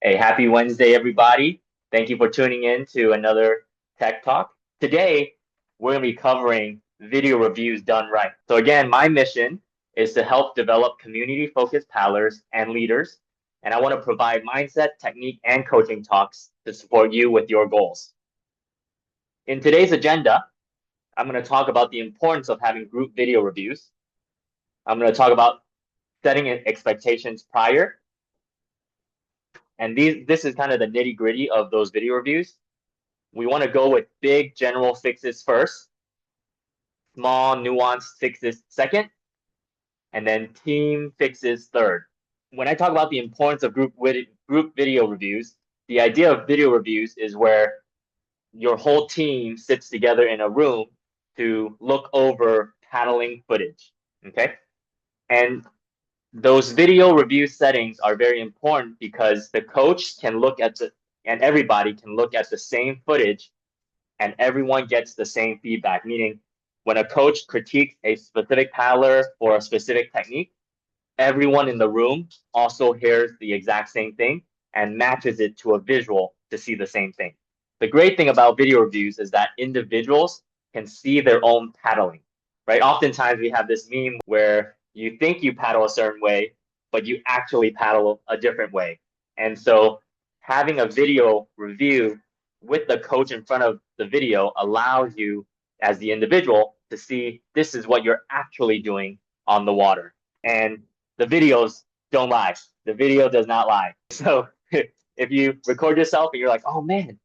Hey, happy Wednesday, everybody. Thank you for tuning in to another Tech Talk. Today, we're going to be covering video reviews done right. So again, my mission is to help develop community-focused paddlers and leaders, and I want to provide mindset, technique, and coaching talks to support you with your goals. In today's agenda, I'm going to talk about the importance of having group video reviews. I'm going to talk about setting expectations prior. And this is kind of the nitty gritty of those video reviews. We want to go with big general fixes first, small nuanced fixes second, and then team fixes third. When I talk about the importance of group video reviews, the idea of video reviews is where your whole team sits together in a room to look over paddling footage. Okay. And those video review settings are very important because the coach can look at and everybody can look at the same footage and everyone gets the same feedback. Meaning when a coach critiques a specific paddler or a specific technique, everyone in the room also hears the exact same thing and matches it to a visual to see the same thing. The great thing about video reviews is that individuals can see their own paddling, right? Oftentimes we have this meme where you think you paddle a certain way, but you actually paddle a different way. And so having a video review with the coach in front of the video allows you as the individual to see this is what you're actually doing on the water. And the videos don't lie. The video does not lie. So if you record yourself and you're like, oh man,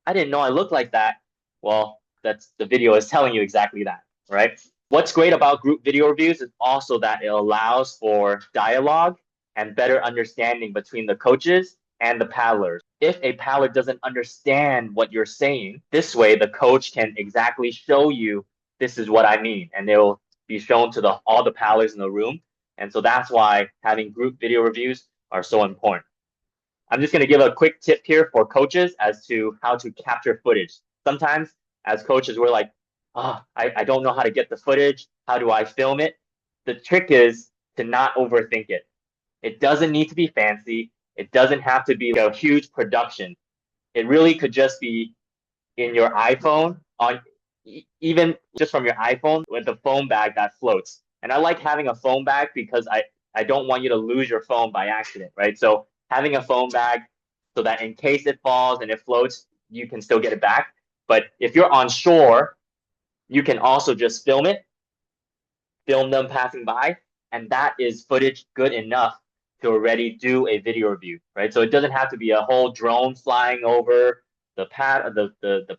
I didn't know I looked like that. Well, that's the video is telling you exactly that, right? What's great about group video reviews is also that it allows for dialogue and better understanding between the coaches and the paddlers. If a paddler doesn't understand what you're saying, this way the coach can exactly show you this is what I mean, and it will be shown to all the paddlers in the room. And so that's why having group video reviews are so important. I'm just going to give a quick tip here for coaches as to how to capture footage. Sometimes as coaches, we're like, oh, I don't know how to get the footage. How do I film it? The trick is to not overthink it. It doesn't need to be fancy. It doesn't have to be a huge production. It really could just be in your iPhone, even just from your iPhone with a phone bag that floats. And I like having a phone bag because I don't want you to lose your phone by accident, right? So having a phone bag so that in case it falls and it floats, you can still get it back. But if you're on shore, you can also just film it, film them passing by, and that is footage good enough to already do a video review, right? So it doesn't have to be a whole drone flying over the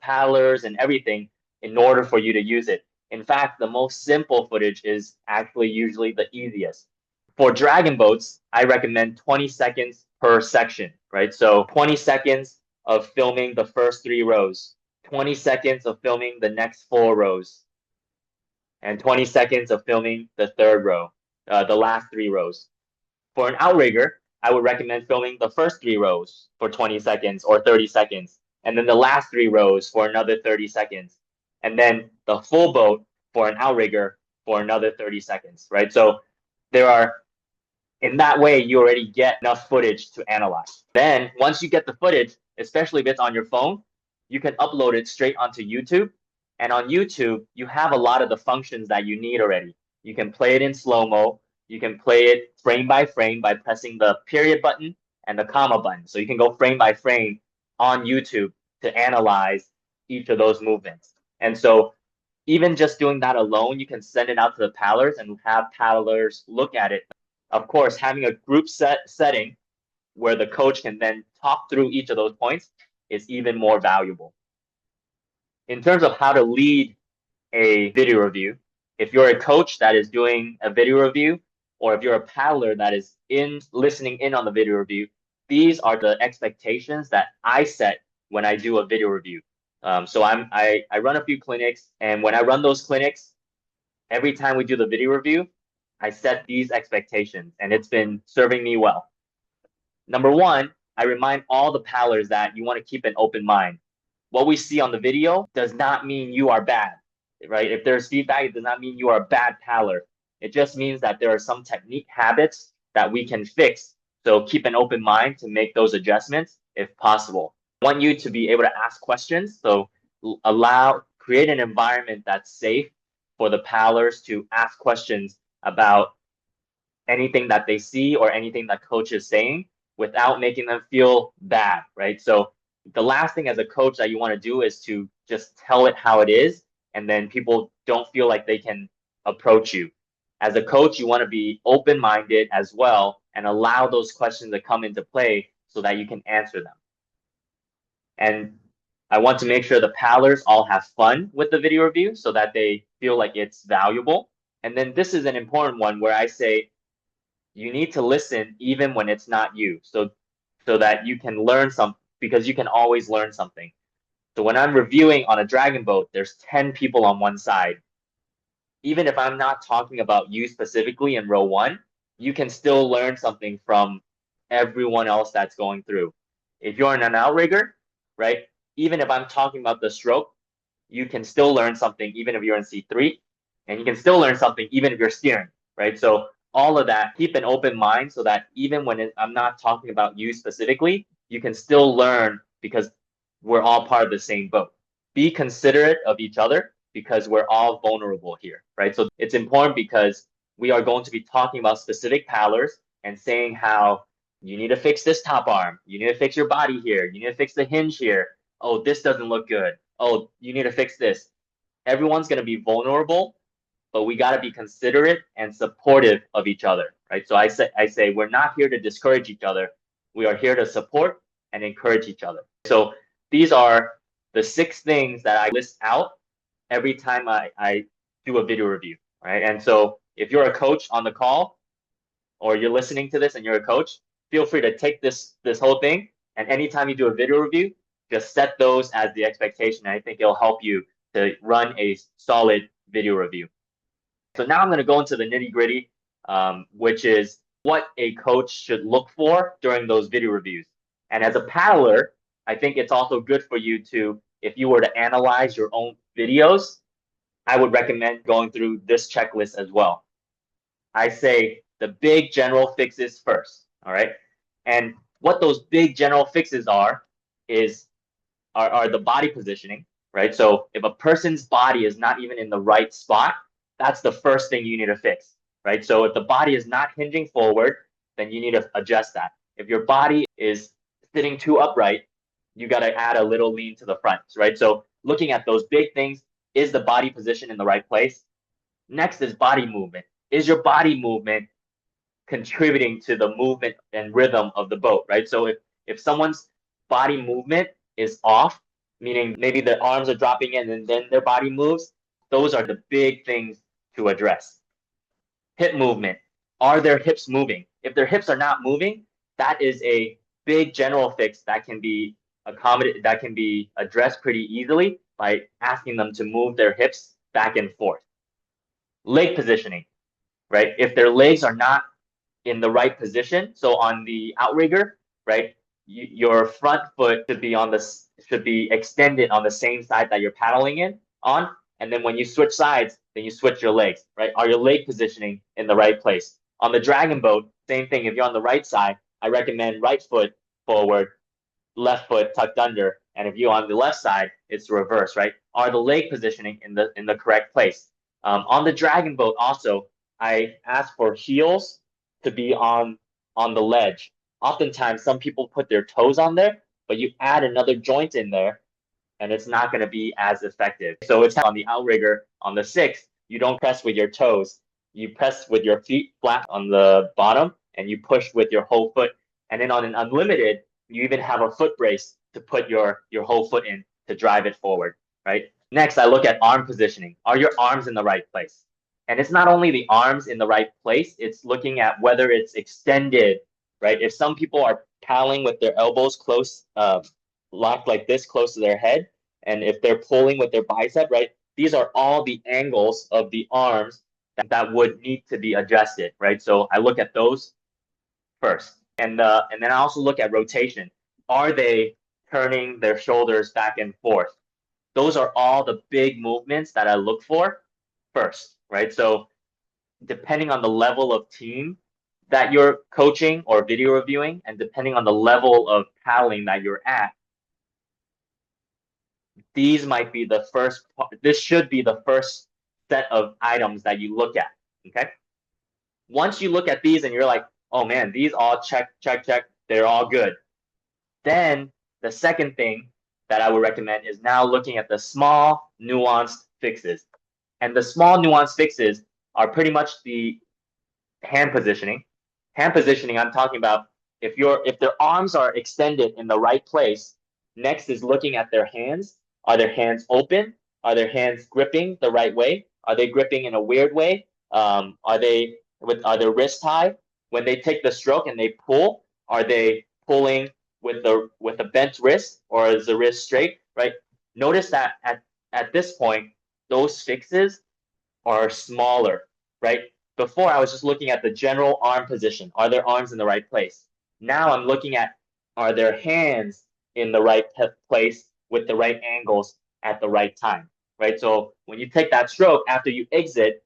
paddlers and everything in order for you to use it. In fact, the most simple footage is actually usually the easiest. For dragon boats, I recommend 20 seconds per section, right? So 20 seconds of filming the first 3 rows, 20 seconds of filming the next 4 rows, and 20 seconds of filming the 3rd row, the last 3 rows. For an outrigger, I would recommend filming the first 3 rows for 20 seconds or 30 seconds, and then the last 3 rows for another 30 seconds, and then the full boat for an outrigger for another 30 seconds, right? So in that way, you already get enough footage to analyze. Then once you get the footage, especially if it's on your phone, you can upload it straight onto YouTube. And on YouTube, you have a lot of the functions that you need already. You can play it in slow-mo. You can play it frame by frame by pressing the period button and the comma button. So you can go frame by frame on YouTube to analyze each of those movements. And so even just doing that alone, you can send it out to the paddlers and have paddlers look at it. Of course, having a group setting where the coach can then talk through each of those points is even more valuable. In terms of how to lead a video review, if you're a coach that is doing a video review, or if you're a paddler that is listening in on the video review, these are the expectations that I set when I do a video review. So I run a few clinics, and when I run those clinics, every time we do the video review, I set these expectations, and it's been serving me well. Number 1, I remind all the paddlers that you want to keep an open mind. What we see on the video does not mean you are bad, right? If there's feedback, it does not mean you are a bad paddler. It just means that there are some technique habits that we can fix So keep an open mind to make those adjustments if possible. I want you to be able to ask questions. So create an environment that's safe for the paddlers to ask questions about anything that they see or anything that coach is saying without making them feel bad, right? So the last thing as a coach that you want to do is to just tell it how it is, and then people don't feel like they can approach you. As a coach, you want to be open-minded as well and allow those questions to come into play so that you can answer them. And I want to make sure the paddlers all have fun with the video review so that they feel like it's valuable. And then this is an important one where I say, you need to listen even when it's not you. So that you can learn something, because you can always learn something. So when I'm reviewing on a dragonboat, there's 10 people on one side. Even if I'm not talking about you specifically in row 1, you can still learn something from everyone else that's going through. If you're in an outrigger, right? Even if I'm talking about the stroke, you can still learn something even if you're in C3, and you can still learn something even if you're steering, right? So all of that, keep an open mind so that even when I'm not talking about you specifically, you can still learn because we're all part of the same boat. Be considerate of each other because we're all vulnerable here, right? So it's important because we are going to be talking about specific paddlers and saying how you need to fix this top arm, you need to fix your body here, you need to fix the hinge here. Oh, this doesn't look good. Oh, you need to fix this. Everyone's going to be vulnerable, but we got to be considerate and supportive of each other, right? So I say we're not here to discourage each other. We are here to support and encourage each other. So these are the 6 things that I list out every time I do a video review, right? And so if you're a coach on the call or you're listening to this and you're a coach, feel free to take this whole thing, and anytime you do a video review, just set those as the expectation. I think it'll help you to run a solid video review. So now I'm going to go into the nitty-gritty, which is what a coach should look for during those video reviews. And as a paddler, I think it's also good for you to, if you were to analyze your own videos, I would recommend going through this checklist as well. I say the big general fixes first, all right? And what those big general fixes are the body positioning, right? So if a person's body is not even in the right spot, that's the first thing you need to fix, right? So if the body is not hinging forward, then you need to adjust that. If your body is sitting too upright, you got to add a little lean to the front, right? So looking at those big things, is the body position in the right place? Next is body movement. Is your body movement contributing to the movement and rhythm of the boat, right? So if someone's body movement is off, meaning maybe their arms are dropping in and then their body moves, those are the big things to address. Hip movement. Are their hips moving? If their hips are not moving, that is a big general fix that can be accommodated, that can be addressed pretty easily by asking them to move their hips back and forth. Leg positioning, right? If their legs are not in the right position, so on the outrigger, right, your front foot should be extended on the same side that you're paddling on, and then when you switch sides, then you switch your legs, right? Are your leg positioning in the right place? On the dragon boat, same thing. If you're on the right side, I recommend right foot forward, left foot tucked under, and if you're on the left side, it's reverse, right? Are the leg positioning in the correct place? On the dragon boat, also, I ask for heels to be on the ledge. Oftentimes, some people put their toes on there, but you add another joint in there, and it's not going to be as effective. So it's on the outrigger on the 6, you don't press with your toes. You press with your feet flat on the bottom, and you push with your whole foot. And then on an unlimited, you even have a foot brace to put your whole foot in to drive it forward, right? Next, I look at arm positioning. Are your arms in the right place? And it's not only the arms in the right place, it's looking at whether it's extended, right? If some people are paddling with their elbows close, locked like this, close to their head, and if they're pulling with their bicep, right? These are all the angles of the arms that would need to be adjusted, right? So I look at those first. And then I also look at rotation. Are they turning their shoulders back and forth? Those are all the big movements that I look for first, right? So depending on the level of team that you're coaching or video reviewing, and depending on the level of paddling that you're at, these might be the first, this should be the first set of items that you look at, okay? Once you look at these and you're like, oh man, these all check, check, check, they're all good. Then the second thing that I would recommend is now looking at the small nuanced fixes. And the small nuanced fixes are pretty much the hand positioning. Hand positioning, I'm talking about if their arms are extended in the right place. Next is looking at their hands. Are their hands open? Are their hands gripping the right way? Are they gripping in a weird way? Are their wrists high? When they take the stroke and they pull, are they pulling with a bent wrist, or is the wrist straight? Right. Notice that at this point, those fixes are smaller. Right. Before, I was just looking at the general arm position. Are their arms in the right place? Now I'm looking at, are their hands in the right place with the right angles at the right time, right? So when you take that stroke, after you exit,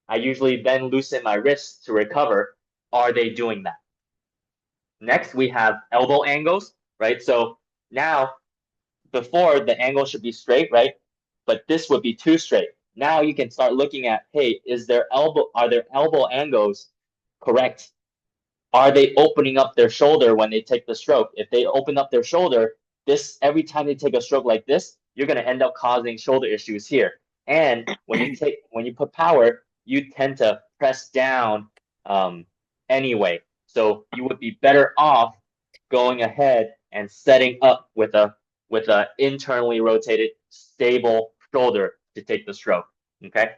I usually then loosen my wrists to recover. Are they doing that? Next, we have elbow angles, right? So now, before, the angle should be straight, right? But this would be too straight. Now you can start looking at, hey, are their elbow angles correct? Are they opening up their shoulder when they take the stroke? If they open up their shoulder, every time they take a stroke like this, you're going to end up causing shoulder issues here. And when you put power, you tend to press down anyway. So you would be better off going ahead and setting up with a internally rotated, stable shoulder to take the stroke. Okay.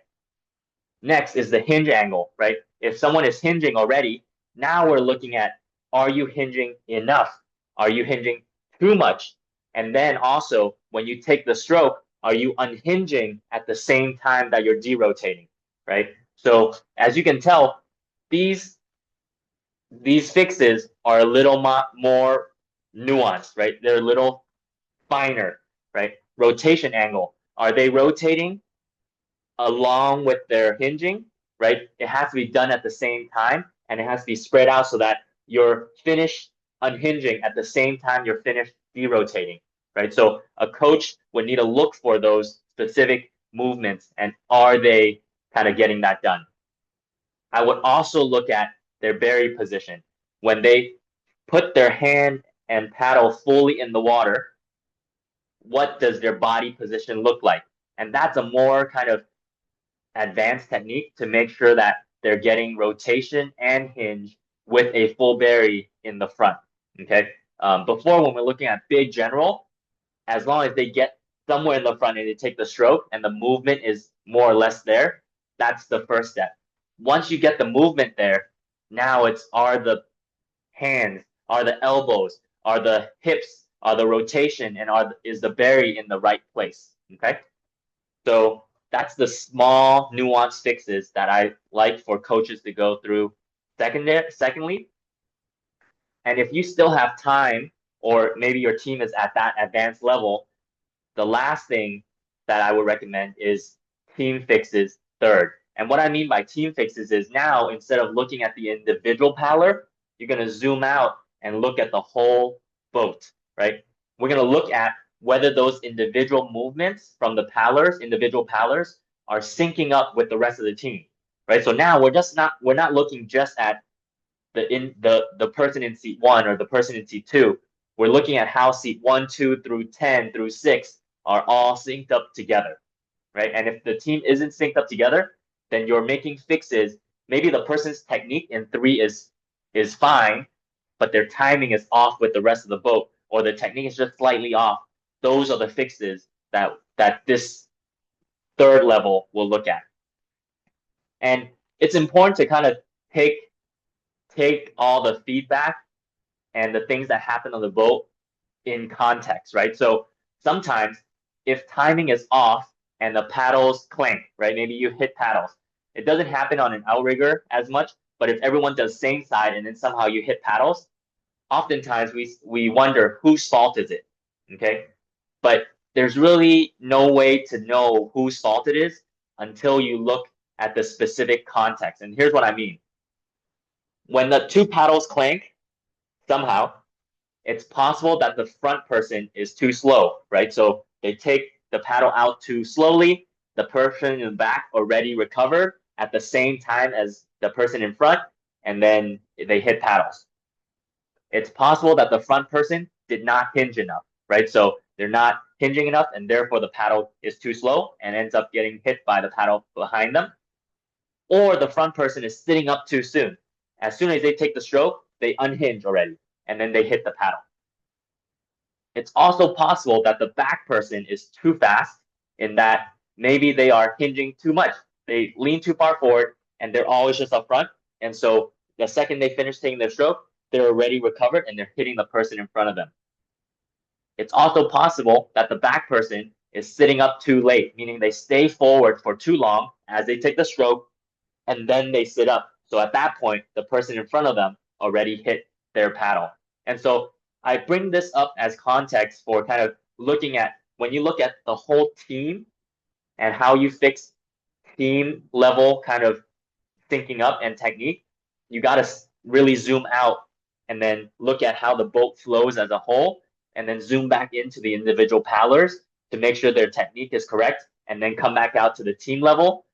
Next is the hinge angle, right? If someone is hinging already, now we're looking at, are you hinging enough? Are you hinging too much? And then also, when you take the stroke, are you unhinging at the same time that you're derotating, right? So as you can tell, these fixes are a little more nuanced, right? They're a little finer, right? Rotation angle. Are they rotating along with their hinging, right? It has to be done at the same time, and it has to be spread out so that you're finished unhinging at the same time you're finished derotating, right? So a coach would need to look for those specific movements, and are they kind of getting that done? I would also look at their berry position. When they put their hand and paddle fully in the water, what does their body position look like? And that's a more kind of advanced technique to make sure that they're getting rotation and hinge with a full berry in the front. Okay. Before, when we're looking at big general, as long as they get somewhere in the front and they take the stroke and the movement is more or less there, that's the first step. Once you get the movement there, now are the hands, are the elbows, are the hips, are the rotation, and is the berry in the right place? Okay. So that's the small nuanced fixes that I like for coaches to go through. Secondly, and if you still have time, or maybe your team is at that advanced level, the last thing that I would recommend is team fixes third. And what I mean by team fixes is, now instead of looking at the individual paddler, you're going to zoom out and look at the whole boat, right? We're going to look at whether those individual movements from the individual paddlers, are syncing up with the rest of the team, right? So now we're not looking just at the person in seat 1 or the person in seat 2. We're looking at how seat 1, 2 through 10 through 6 are all synced up together, right? And if the team isn't synced up together, then you're making fixes. Maybe the person's technique in 3 is fine, but their timing is off with the rest of the boat, or the technique is just slightly off. Those are the fixes that this third level will look at. And it's important to kind of take all the feedback and the things that happen on the boat in context, right? So sometimes if timing is off and the paddles clank, right? Maybe you hit paddles. It doesn't happen on an outrigger as much, but if everyone does same side and then somehow you hit paddles, oftentimes we wonder whose fault is it, okay? But there's really no way to know whose fault it is until you look at the specific context. And here's what I mean. When the two paddles clank, somehow, it's possible that the front person is too slow, right? So they take the paddle out too slowly. The person in the back already recovered at the same time as the person in front, and then they hit paddles. It's possible that the front person did not hinge enough, right? So they're not hinging enough, and therefore the paddle is too slow and ends up getting hit by the paddle behind them. Or the front person is sitting up too soon. As soon as they take the stroke, they unhinge already, and then they hit the paddle. It's also possible that the back person is too fast in that maybe they are hinging too much. They lean too far forward and they're always just up front. And so the second they finish taking their stroke, they're already recovered and they're hitting the person in front of them. It's also possible that the back person is sitting up too late, meaning they stay forward for too long as they take the stroke and then they sit up. So at that point, the person in front of them already hit their paddle. And so I bring this up as context for kind of looking at when you look at the whole team and how you fix team level kind of syncing up and technique, you got to really zoom out and then look at how the boat flows as a whole and then zoom back into the individual paddlers to make sure their technique is correct and then come back out to the team level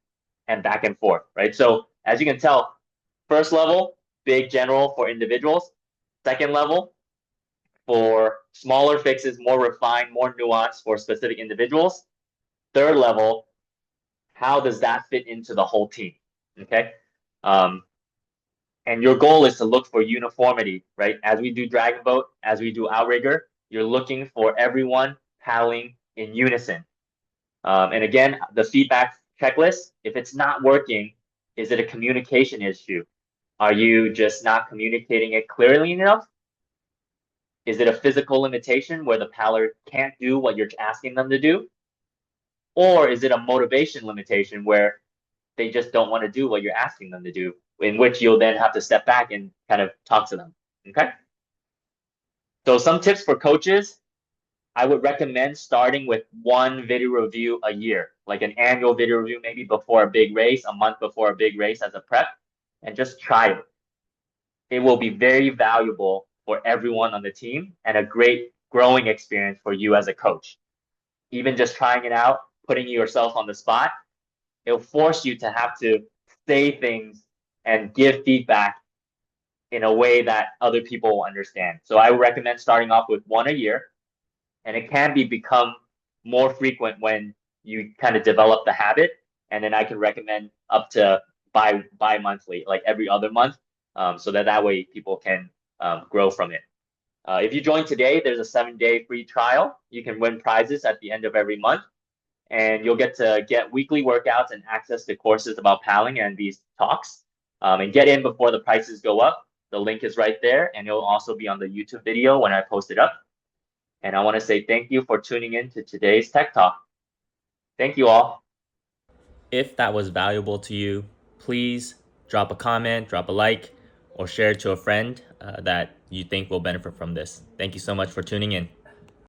and back and forth, right? So as you can tell, first level, big general for individuals. Second level, for smaller fixes, more refined, more nuanced for specific individuals. Third level, how does that fit into the whole team? Okay. And your goal is to look for uniformity, right? As we do dragonboat, as we do outrigger, you're looking for everyone paddling in unison. And again, the feedback checklist, if it's not working, is it a communication issue? Are you just not communicating it clearly enough? Is it a physical limitation where the paddler can't do what you're asking them to do? Or is it a motivation limitation where they just don't want to do what you're asking them to do, in which you'll then have to step back and kind of talk to them. Okay. So some tips for coaches, I would recommend starting with one video review a year, like an annual video review, maybe before a big race, a month before a big race as a prep, and just try it. It will be very valuable for everyone on the team and a great growing experience for you as a coach. Even just trying it out, putting yourself on the spot, it'll force you to have to say things and give feedback in a way that other people will understand. So I would recommend starting off with one a year, and it can become more frequent when you kind of develop the habit. And then I can recommend up to bi-monthly, like every other month, so that way people can grow from it. If you join today, there's a 7-day free trial. You can win prizes at the end of every month, and you'll get to get weekly workouts and access to courses about paddling and these talks. And get in before the prices go up. The link is right there, and it'll also be on the YouTube video when I post it up. And I want to say thank you for tuning in to today's Tech Talk. Thank you all. If that was valuable to you, please drop a comment, drop a like, or share it to a friend that you think will benefit from this. Thank you so much for tuning in.